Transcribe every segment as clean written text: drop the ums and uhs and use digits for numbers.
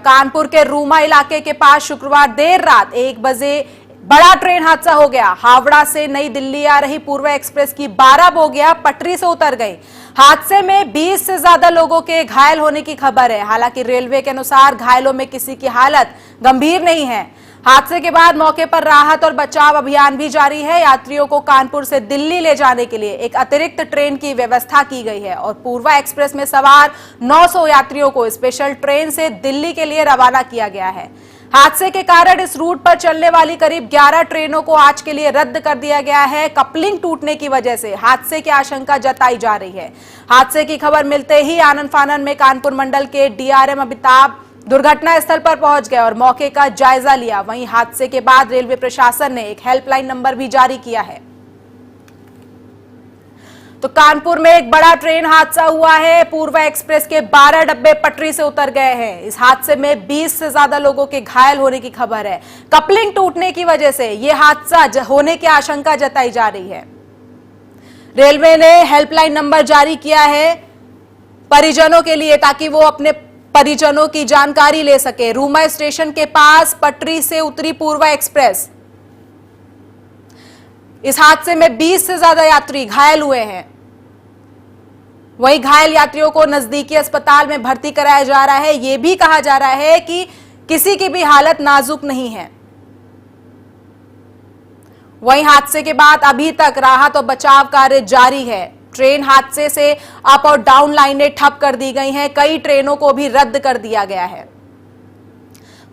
कानपुर के रूमा इलाके के पास शुक्रवार देर रात 1 बजे बड़ा ट्रेन हादसा हो गया। हावड़ा से नई दिल्ली आ रही पूर्वा एक्सप्रेस की 12 बोगियां पटरी से उतर गई। हादसे में 20 से ज्यादा लोगों के घायल होने की खबर है। हालांकि रेलवे के अनुसार घायलों में किसी की हालत गंभीर नहीं है। हादसे के बाद मौके पर राहत और बचाव अभियान भी जारी है। यात्रियों को कानपुर से दिल्ली ले जाने के लिए एक अतिरिक्त ट्रेन की व्यवस्था की गई है और पूर्वा एक्सप्रेस में सवार 900 यात्रियों को स्पेशल ट्रेन से दिल्ली के लिए रवाना किया गया है। हादसे के कारण इस रूट पर चलने वाली करीब 11 ट्रेनों को आज के लिए रद्द कर दिया गया है। कपलिंग टूटने की वजह से हादसे की आशंका जताई जा रही है। हादसे की खबर मिलते ही आनन फानन में कानपुर मंडल के डीआरएम अमिताभ दुर्घटना स्थल पर पहुंच गए और मौके का जायजा लिया। वहीं हादसे के बाद रेलवे प्रशासन ने एक हेल्पलाइन नंबर भी जारी किया है। तो कानपुर में एक बड़ा ट्रेन हादसा हुआ है। पूर्वा एक्सप्रेस के 12 डब्बे पटरी से उतर गए हैं। इस हादसे में 20 से ज्यादा लोगों के घायल होने की खबर है। कपलिंग टूटने की वजह से यह हादसा होने की आशंका जताई जा रही है। रेलवे ने हेल्पलाइन नंबर जारी किया है परिजनों के लिए, ताकि वो अपने परिजनों की जानकारी ले सके। रूमा स्टेशन के पास पटरी से उतरी पूर्वा एक्सप्रेस। इस हादसे में 20 से ज्यादा यात्री घायल हुए हैं। वहीं घायल यात्रियों को नजदीकी अस्पताल में भर्ती कराया जा रहा है। यह भी कहा जा रहा है कि किसी की भी हालत नाजुक नहीं है। वहीं हादसे के बाद अभी तक राहत और बचाव कार्य जारी है। ट्रेन हादसे से अप और डाउन लाइनें ठप कर दी गई हैं। कई ट्रेनों को भी रद्द कर दिया गया है।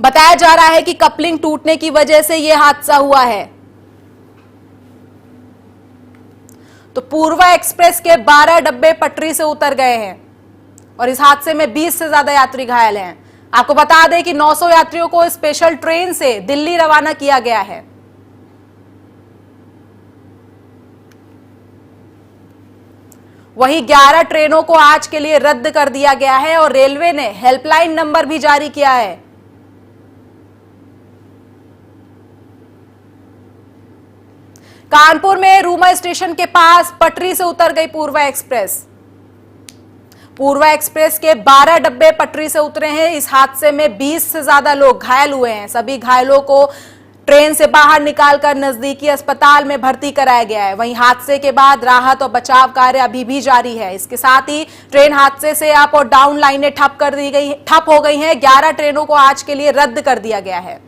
बताया जा रहा है कि कपलिंग टूटने की वजह से यह हादसा हुआ है। तो पूर्वा एक्सप्रेस के 12 डब्बे पटरी से उतर गए हैं और इस हादसे में 20 से ज्यादा यात्री घायल हैं। आपको बता दें कि 900 यात्रियों को स्पेशल ट्रेन से दिल्ली रवाना किया गया है। वहीं 11 ट्रेनों को आज के लिए रद्द कर दिया गया है और रेलवे ने हेल्पलाइन नंबर भी जारी किया है। कानपुर में रूमा स्टेशन के पास पटरी से उतर गई पूर्वा एक्सप्रेस। पूर्वा एक्सप्रेस के 12 डब्बे पटरी से उतरे हैं। इस हादसे में 20 से ज्यादा लोग घायल हुए हैं। सभी घायलों को ट्रेन से बाहर निकालकर नजदीकी अस्पताल में भर्ती कराया गया है। वहीं हादसे के बाद राहत और बचाव कार्य अभी भी जारी है। इसके साथ ही ट्रेन हादसे से अप और डाउन लाइनें ठप हो गई हैं। 11 ट्रेनों को आज के लिए रद्द कर दिया गया है।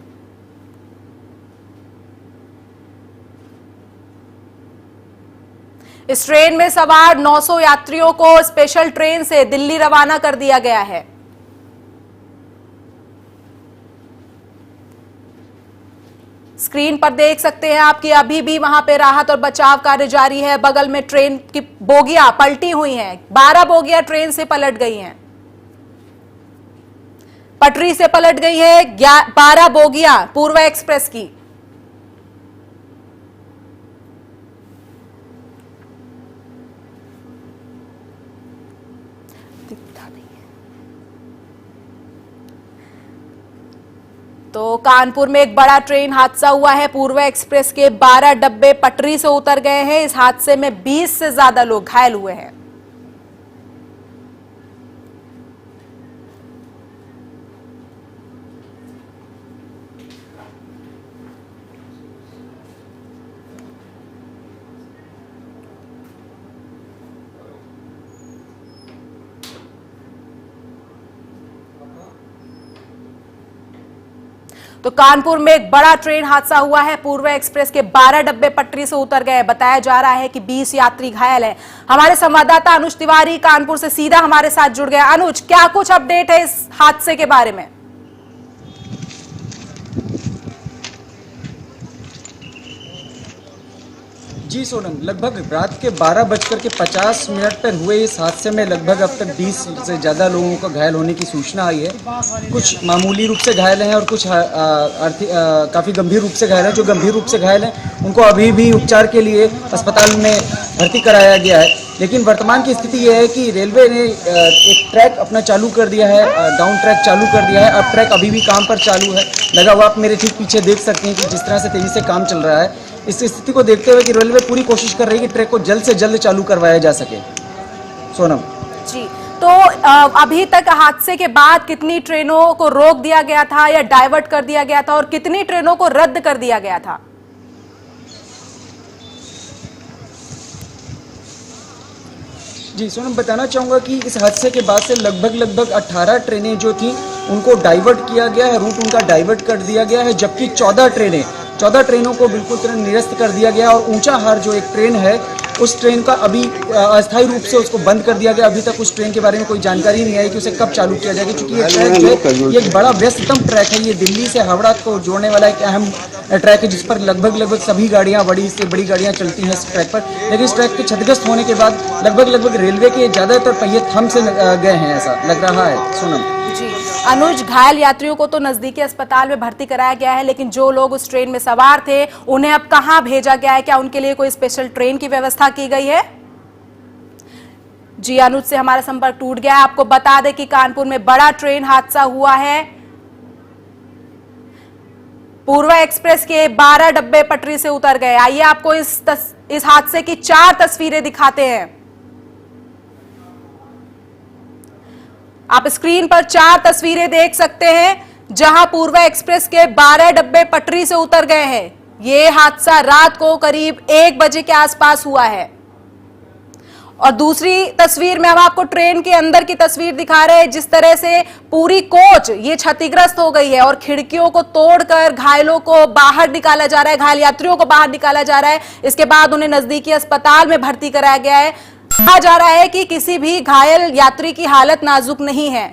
इस ट्रेन में सवार 900 यात्रियों को स्पेशल ट्रेन से दिल्ली रवाना कर दिया गया है। स्क्रीन पर देख सकते हैं आप कि अभी भी वहां पे राहत और बचाव कार्य जारी है। बगल में ट्रेन की बोगियां पलटी हुई हैं। 12 बोगियां ट्रेन से पलट गई हैं, पटरी से पलट गई है 12 बोगियां पूर्वा एक्सप्रेस की। तो कानपुर में एक बड़ा ट्रेन हादसा हुआ है। पूर्वा एक्सप्रेस के 12 डब्बे पटरी से उतर गए हैं। इस हादसे में 20 से ज्यादा लोग घायल हुए हैं। तो कानपुर में एक बड़ा ट्रेन हादसा हुआ है। पूर्वा एक्सप्रेस के 12 डब्बे पटरी से उतर गए। बताया जा रहा है कि 20 यात्री घायल हैं। हमारे संवाददाता अनुज तिवारी कानपुर से सीधा हमारे साथ जुड़ गया। अनुज, क्या कुछ अपडेट है इस हादसे के बारे में? जी सोनम, लगभग रात के 12:50 पर हुए इस हादसे में लगभग अब तक 20 से ज़्यादा लोगों को घायल होने की सूचना आई है। कुछ मामूली रूप से घायल हैं और कुछ काफ़ी गंभीर रूप से घायल हैं। जो गंभीर रूप से घायल हैं उनको अभी भी उपचार के लिए अस्पताल में भर्ती कराया गया है। लेकिन वर्तमान की स्थिति यह है कि रेलवे ने एक ट्रैक अपना चालू कर दिया है, डाउन ट्रैक चालू कर दिया है। अब ट्रैक अभी भी काम पर चालू है, लगा हुआ। आप मेरे ठीक पीछे देख सकते हैं कि जिस तरह से तेज़ी से काम चल रहा है। इस स्थिति को देखते हुए कि रेलवे पूरी कोशिश कर रही है कि ट्रैक को जल्द से जल्द चालू करवाया जा सके। सोनम जी, तो अभी तक हादसे के बाद कितनी ट्रेनों को रोक दिया गया था या डाइवर्ट कर दिया गया था और कितनी ट्रेनों को रद्द कर दिया गया था? जी सोनम, बताना चाहूँगा कि इस हादसे के बाद से लगभग 18 ट्रेनें जो थी उनको डाइवर्ट किया गया है, रूट उनका डाइवर्ट कर दिया गया है, जबकि 14 ट्रेनों को बिल्कुल तरह निरस्त कर दिया गया। और ऊंचाहार जो एक ट्रेन है उस ट्रेन का अभी अस्थायी रूप से उसको बंद कर दिया गया। अभी तक उस ट्रेन के बारे में कोई जानकारी नहीं आई कि उसे कब चालू किया जाएगा, क्योंकि ये ट्रैक जो है ये एक बड़ा व्यस्ततम ट्रैक है। ये दिल्ली से हावड़ा को जोड़ने वाला एक अहम ट्रैक है जिस पर लगभग सभी गाड़ियाँ, बड़ी से बड़ी गाड़ियाँ चलती हैं इस ट्रैक पर। लेकिन इस ट्रैक के क्षतिग्रस्त होने के बाद लगभग रेलवे के ज़्यादातर पहिए थम से गए हैं, ऐसा लग रहा है। सोनम जी अनुज, घायल यात्रियों को तो नजदीकी अस्पताल में भर्ती कराया गया है, लेकिन जो लोग उस ट्रेन में सवार थे उन्हें अब कहां भेजा गया है? क्या उनके लिए कोई स्पेशल ट्रेन की व्यवस्था की गई है? जी अनुज से हमारा संपर्क टूट गया है। आपको बता दें कि कानपुर में बड़ा ट्रेन हादसा हुआ है। पूर्वा एक्सप्रेस के 12 डब्बे पटरी से उतर गए। आइए आपको इस हादसे की 4 तस्वीरें दिखाते हैं। आप स्क्रीन पर 4 तस्वीरें देख सकते हैं जहां पूर्वा एक्सप्रेस के 12 डब्बे पटरी से उतर गए हैं। यह हादसा रात को करीब 1 बजे के आसपास हुआ है। और दूसरी तस्वीर में हम आपको ट्रेन के अंदर की तस्वीर दिखा रहे हैं, जिस तरह से पूरी कोच ये क्षतिग्रस्त हो गई है और खिड़कियों को तोड़कर घायलों को बाहर निकाला जा रहा है, घायल यात्रियों को बाहर निकाला जा रहा है। इसके बाद उन्हें नजदीकी अस्पताल में भर्ती कराया गया है। कहा जा रहा है कि किसी भी घायल यात्री की हालत नाजुक नहीं है।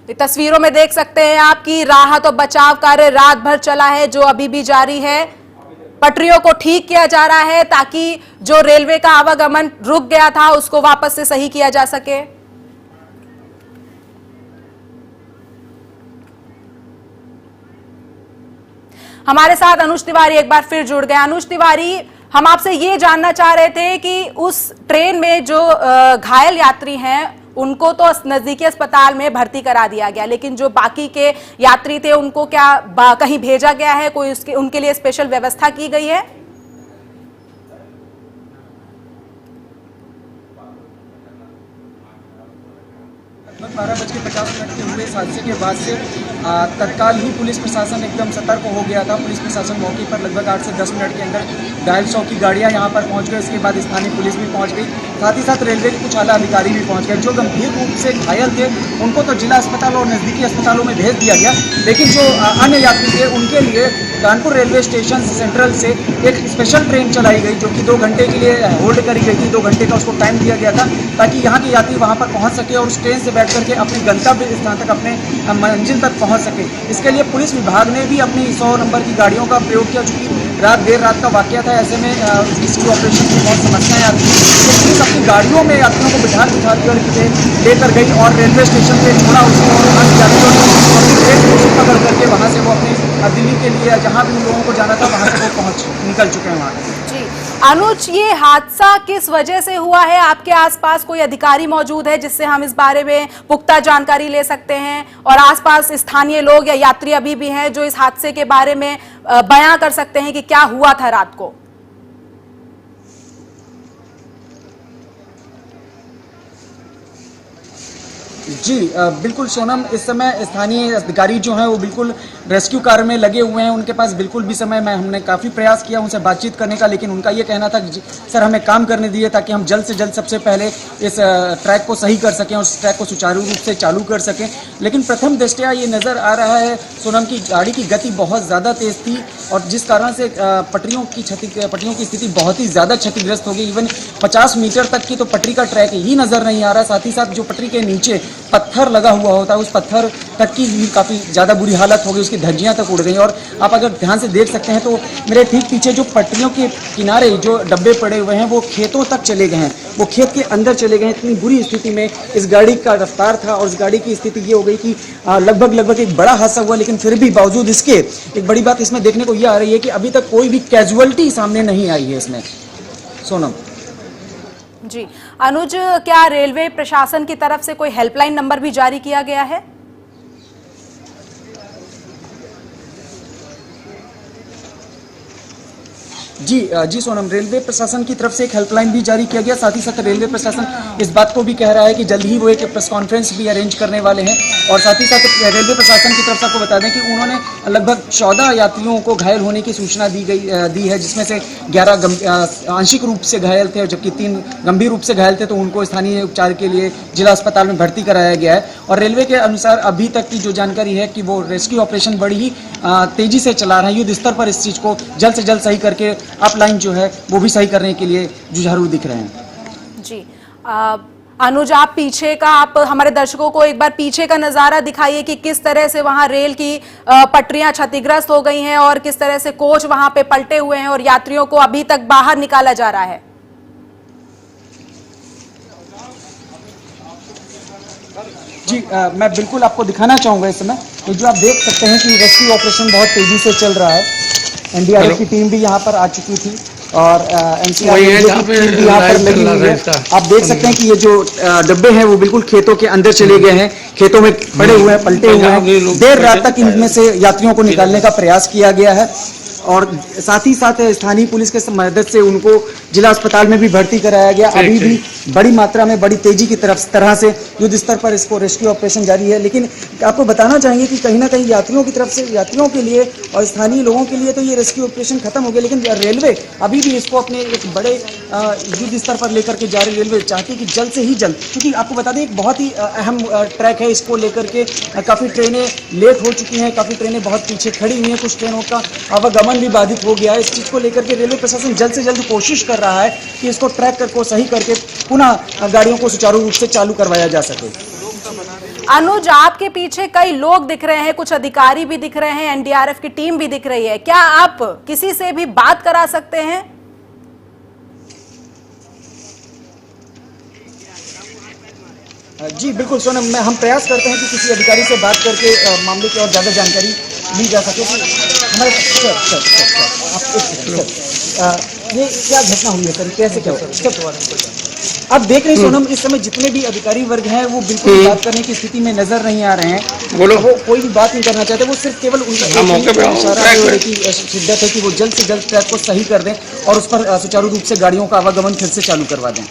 तस्वीरों में देख सकते हैं आप कि राहत और बचाव कार्य रात भर चला है, जो अभी भी जारी है। पटरियों को ठीक किया जा रहा है ताकि जो रेलवे का आवागमन रुक गया था उसको वापस से सही किया जा सके। हमारे साथ अनुज तिवारी एक बार फिर जुड़ गए। अनुज तिवारी, हम आपसे ये जानना चाह रहे थे कि उस ट्रेन में जो घायल यात्री हैं उनको तो नजदीकी अस्पताल में भर्ती करा दिया गया, लेकिन जो बाकी के यात्री थे उनको क्या कहीं भेजा गया है? कोई उनके लिए स्पेशल व्यवस्था की गई है? 12:50 के हुए इस हादसे के बाद से तत्काल ही पुलिस प्रशासन एकदम सतर्क हो गया था। पुलिस प्रशासन मौके पर लगभग 8 से 10 मिनट के अंदर डायल 100 की गाड़ियां यहां पर पहुंच गई। इसके बाद स्थानीय पुलिस भी पहुंच गई, साथ ही साथ रेलवे के कुछ आला अधिकारी भी पहुंच गए। जो गंभीर रूप से घायल थे उनको तो जिला अस्पताल और नज़दीकी अस्पतालों में भेज दिया गया, लेकिन जो अन्य यात्री थे उनके लिए कानपुर रेलवे स्टेशन सेंट्रल से एक स्पेशल ट्रेन चलाई गई, जो कि 2 घंटे के लिए होल्ड करी गई थी। 2 घंटे का उसको टाइम दिया गया था ताकि यहाँ के यात्री वहाँ पर पहुँच सके और उस ट्रेन से बैठ करके अपने गंतव्य स्थान तक, अपने मंजिल तक पहुँच सके। इसके लिए पुलिस विभाग ने भी अपनी 100 नंबर की गाड़ियों का प्रयोग किया। चूँकि देर रात का वाकया था, ऐसे में इसकी ऑपरेशन की बहुत समस्याएं आती हैं, तो पुलिस अपनी गाड़ियों में यात्रियों को बिठा कर लेकर गई और रेलवे स्टेशन पे छोड़ा उसको। यात्रियों ने ट्रेन पकड़ करके वहाँ से वो अपने दिल्ली के लिए जहाँ भी लोगों को जाना था वहाँ से वो निकल चुके हैं वहाँ जी। अनुज, ये हादसा किस वजह से हुआ है? आपके आसपास कोई अधिकारी मौजूद है जिससे हम इस बारे में पुख्ता जानकारी ले सकते हैं, और आसपास स्थानीय लोग या यात्री अभी भी हैं जो इस हादसे के बारे में बयां कर सकते हैं कि क्या हुआ था रात को? जी बिल्कुल सोनम, इस समय स्थानीय अधिकारी जो हैं वो बिल्कुल रेस्क्यू कार्य में लगे हुए हैं। उनके पास बिल्कुल भी समय में हमने काफ़ी प्रयास किया उनसे बातचीत करने का, लेकिन उनका ये कहना था कि सर हमें काम करने दिए ताकि हम जल्द से जल्द सबसे पहले इस ट्रैक को सही कर सकें और उस ट्रैक को सुचारू रूप से चालू कर सकें। लेकिन प्रथम दृष्टया ये नज़र आ रहा है सोनम की गाड़ी की गति बहुत ज़्यादा तेज़ थी और जिस कारण से पटरियों की स्थिति बहुत ही ज़्यादा क्षतिग्रस्त हो गई। इवन 50 मीटर तक की तो पटरी का ट्रैक ही नज़र नहीं आ रहा। साथ ही साथ जो पटरी के नीचे पत्थर लगा हुआ होता है उस पत्थर तक की भी काफ़ी ज़्यादा बुरी हालत हो गई, उसकी धज्जियाँ तक उड़ गई। और आप अगर ध्यान से देख सकते हैं तो मेरे ठीक पीछे जो पटरियों के किनारे जो डब्बे पड़े हुए हैं वो खेतों तक चले गए हैं, वो खेत के अंदर चले गए हैं। इतनी बुरी स्थिति में इस गाड़ी का रफ्तार था और इस गाड़ी की स्थिति ये हो गई कि लगभग एक बड़ा हादसा हुआ, लेकिन फिर भी बावजूद इसके एक बड़ी बात इसमें देखने को ये आ रही है कि अभी तक कोई भी कैजुअलिटी सामने नहीं आई है इसमें। सोनम जी। अनुज, क्या रेलवे प्रशासन की तरफ से कोई हेल्पलाइन नंबर भी जारी किया गया है? जी सोनम, रेलवे प्रशासन की तरफ से एक हेल्पलाइन भी जारी किया गया। साथ ही साथ रेलवे प्रशासन इस बात को भी कह रहा है कि जल्द ही वो एक प्रेस कॉन्फ्रेंस भी अरेंज करने वाले हैं। और साथ ही साथ रेलवे प्रशासन की तरफ से आपको बता दें कि उन्होंने लगभग 14 यात्रियों को घायल होने की सूचना दी है, जिसमें से 11 आंशिक रूप से घायल थे, जबकि 3 गंभीर रूप से घायल थे, तो उनको स्थानीय उपचार के लिए जिला अस्पताल में भर्ती कराया गया है। और रेलवे के अनुसार अभी तक की जो जानकारी है कि वो रेस्क्यू ऑपरेशन बड़ी ही तेजी से चला रहा है। युद्ध स्तर पर इस चीज़ को जल्द से जल्द सही करके अपलाइन जो है वो भी सही करने के लिए जुझारू दिख रहे हैं। जी अनुज, आप पीछे का, आप हमारे दर्शकों को एक बार पीछे का नजारा दिखाइए कि किस तरह से वहां रेल की पटरियां क्षतिग्रस्त हो गई हैं और किस तरह से कोच वहां पे पलटे हुए हैं और यात्रियों को अभी तक बाहर निकाला जा रहा है। जी मैं बिल्कुल आपको दिखाना चाहूँगा इस समय। तो जो आप देख सकते हैं कि रेस्क्यू ऑपरेशन बहुत तेजी से चल रहा है। एनडीआरएफ की टीम भी यहाँ पर आ चुकी थी और एनसीआर की टीम भी यहाँ पर लगी हुई है। आप देख सकते हैं कि ये जो डब्बे हैं वो बिल्कुल खेतों के अंदर चले गए हैं, खेतों में पड़े हुए हैं, पलटे हुए हैं। देर रात तक इनमें से यात्रियों को निकालने का प्रयास किया गया है और साथ ही साथ स्थानीय पुलिस के मदद से उनको जिला अस्पताल में भी भर्ती कराया गया। अभी भी बड़ी मात्रा में, बड़ी तेजी की तरह से युद्ध स्तर पर इसको रेस्क्यू ऑपरेशन जारी है। लेकिन आपको बताना चाहेंगे कि कहीं ना कहीं यात्रियों की तरफ से, यात्रियों के लिए और स्थानीय लोगों के लिए तो ये रेस्क्यू ऑपरेशन खत्म हो गया, लेकिन रेलवे अभी भी इसको अपने एक बड़े युद्ध स्तर पर लेकर के जा रही। रेलवे चाहती है कि जल्द से ही जल्द, क्योंकि आपको बता दें एक बहुत ही अहम ट्रैक है, इसको लेकर के काफ़ी ट्रेनें लेट हो चुकी हैं, काफ़ी ट्रेनें बहुत पीछे खड़ी हुई हैं, कुछ ट्रेनों का आवागमन भी बाधित हो गया है। इस चीज़ को लेकर के रेलवे प्रशासन जल्द से जल्द कोशिश कर रहा है कि इसको ट्रैक को सही करके पुनः गाड़ियों को सुचारू रूप से चालू करवाया जा सके। अनुज, आपके पीछे कई लोग दिख रहे हैं, कुछ अधिकारी भी दिख रहे हैं, एनडीआरएफ की टीम भी दिख रही है, क्या आप किसी से भी बात करा सकते हैं? जी बिल्कुल सोनम, हम प्रयास करते हैं कि किसी अधिकारी से बात करके मामले की और ज़्यादा जानकारी ली जा सके। हमारे ये क्या घटना हुई है सर, कैसे क्या हुआ? अब देख रहे हैं सोनम, इस समय जितने भी अधिकारी वर्ग हैं वो बिल्कुल बात करने की स्थिति में नजर नहीं आ रहे हैं। वो कोई भी बात नहीं करना चाहते, वो सिर्फ केवल उनका इशारा की शिद्दत है कि वो जल्द से जल्द ट्रैक को सही कर दें और उस पर सुचारू रूप से गाड़ियों का आवागमन फिर से चालू करवा दें।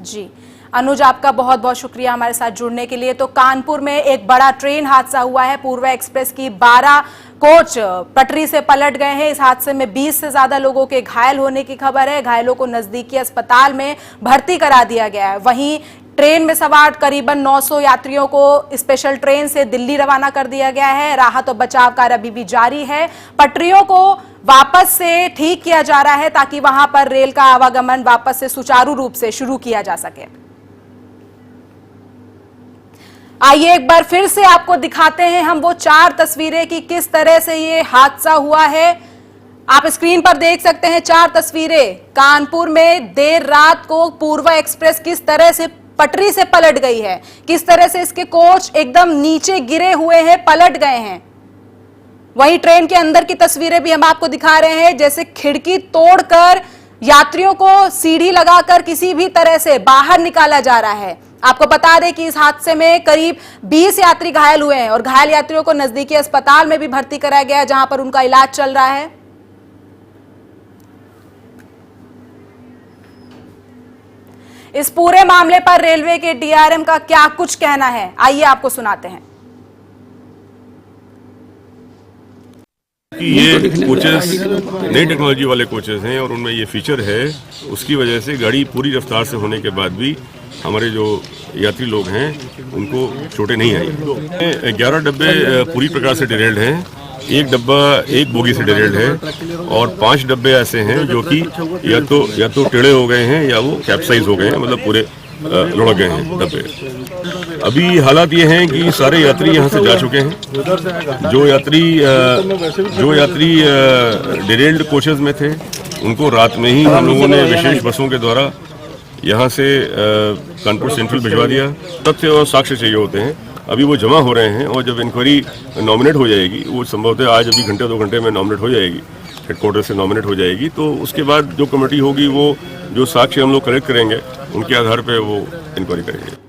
जी अनुज, आपका बहुत बहुत शुक्रिया हमारे साथ जुड़ने के लिए। तो कानपुर में एक बड़ा ट्रेन हादसा हुआ है। पूर्वा एक्सप्रेस की 12 कोच पटरी से पलट गए हैं। इस हादसे में 20 से ज्यादा लोगों के घायल होने की खबर है। घायलों को नजदीकी अस्पताल में भर्ती करा दिया गया है। वहीं ट्रेन में सवार करीबन 900 यात्रियों को स्पेशल ट्रेन से दिल्ली रवाना कर दिया गया है। राहत और बचाव कार्य अभी भी जारी है। पटरियों को वापस से ठीक किया जा रहा है ताकि वहां पर रेल का आवागमन वापस से सुचारू रूप से शुरू किया जा सके। आइए एक बार फिर से आपको दिखाते हैं हम वो 4 तस्वीरें कि किस तरह से ये हादसा हुआ है। आप स्क्रीन पर देख सकते हैं 4 तस्वीरें। कानपुर में देर रात को पूर्वा एक्सप्रेस किस तरह से पटरी से पलट गई है, किस तरह से इसके कोच एकदम नीचे गिरे हुए हैं, पलट गए हैं। वहीं ट्रेन के अंदर की तस्वीरें भी हम आपको दिखा रहे हैं, जैसे खिड़की तोड़कर यात्रियों को सीढ़ी लगाकर किसी भी तरह से बाहर निकाला जा रहा है। आपको बता दें कि इस हादसे में करीब 20 यात्री घायल हुए हैं और घायल यात्रियों को नजदीकी अस्पताल में भी भर्ती कराया गया है, जहां पर उनका इलाज चल रहा है। इस पूरे मामले पर रेलवे के डीआरएम का क्या कुछ कहना है, आइए आपको सुनाते हैं। ये कोचेस नई टेक्नोलॉजी वाले कोचेस हैं और उनमें ये फीचर है, उसकी वजह से गाड़ी पूरी रफ्तार से होने के बाद भी हमारे जो यात्री लोग हैं उनको चोटें नहीं आई। 11 डब्बे पूरी प्रकार से डिरेल्ड हैं, एक डब्बा एक बोगी से डिरेल्ड है और 5 डब्बे ऐसे हैं जो कि या तो टेढ़े हो गए हैं या वो कैप्साइज हो गए हैं, मतलब पूरे लुढ़क गए हैं डब्बे। अभी हालात ये हैं कि सारे यात्री यहाँ से जा चुके हैं। जो यात्री डिरेल्ड कोचेस में थे उनको रात में ही हम लोगों ने विशेष बसों के द्वारा यहाँ से कानपुर सेंट्रल भिजवा दिया। तथ्य और साक्ष्य चाहिए होते हैं, अभी वो जमा हो रहे हैं और जब इंक्वायरी नॉमिनेट हो जाएगी, वो संभवतः आज अभी घंटे 2 घंटे में नॉमिनेट हो जाएगी, हेडक्वार्टर से नॉमिनेट हो जाएगी, तो उसके बाद जो कमेटी होगी वो जो साक्ष्य हम लोग कलेक्ट करेंगे उनके आधार पर वो इंक्वायरी करेंगे।